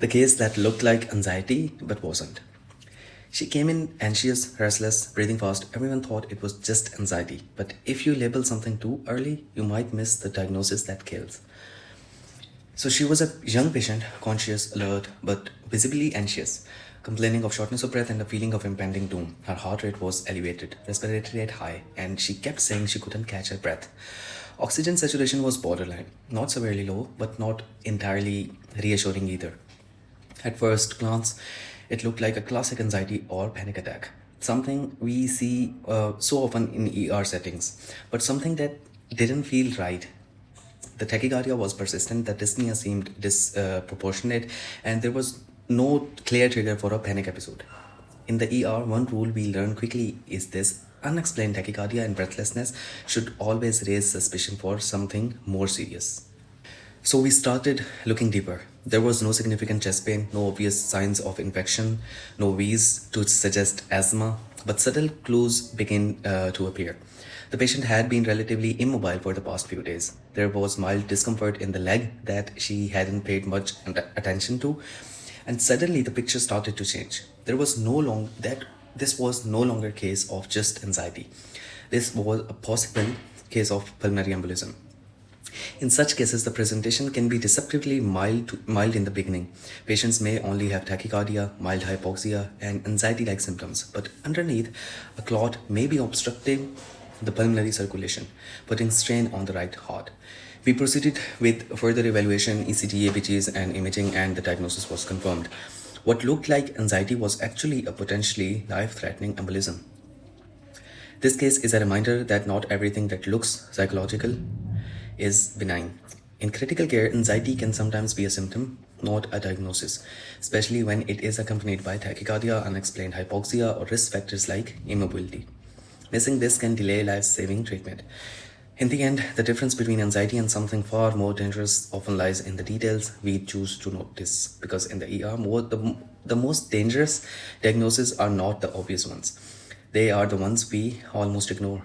The case that looked like anxiety but wasn't. She came in anxious, restless, breathing fast. Everyone thought it was just anxiety. But if you label something too early, you might miss the diagnosis that kills. So she was a young patient, conscious, alert, but visibly anxious, complaining of shortness of breath and a feeling of impending doom. Her heart rate was elevated, respiratory rate high, and she kept saying she couldn't catch her breath. Oxygen saturation was borderline, not severely low, but not entirely reassuring either. At first glance, it looked like a classic anxiety or panic attack, something we see so often in ER settings, but something that didn't feel right. The tachycardia was persistent, the dyspnea seemed disproportionate, and there was no clear trigger for a panic episode. In the ER, one rule we learn quickly is this: unexplained tachycardia and breathlessness should always raise suspicion for something more serious. So we started looking deeper. There was no significant chest pain, no obvious signs of infection, no wheeze to suggest asthma, but subtle clues began to appear. The patient had been relatively immobile for the past few days. There was mild discomfort in the leg that she hadn't paid much attention to, and suddenly the picture started to change. This was no longer a case of just anxiety. This was a possible case of pulmonary embolism. In such cases, the presentation can be deceptively mild in the beginning. Patients may only have tachycardia, mild hypoxia, and anxiety-like symptoms, but underneath, a clot may be obstructing the pulmonary circulation, putting strain on the right heart. We proceeded with further evaluation, ECG, ABGs, and imaging, and the diagnosis was confirmed. What looked like anxiety was actually a potentially life-threatening embolism. This case is a reminder that not everything that looks psychological is benign. In critical care, anxiety can sometimes be a symptom, not a diagnosis, especially when it is accompanied by tachycardia, unexplained hypoxia, or risk factors like immobility. Missing this can delay life-saving treatment. In the end, the difference between anxiety and something far more dangerous often lies in the details we choose to notice, because in the ER, the most dangerous diagnoses are not the obvious ones. They are the ones we almost ignore.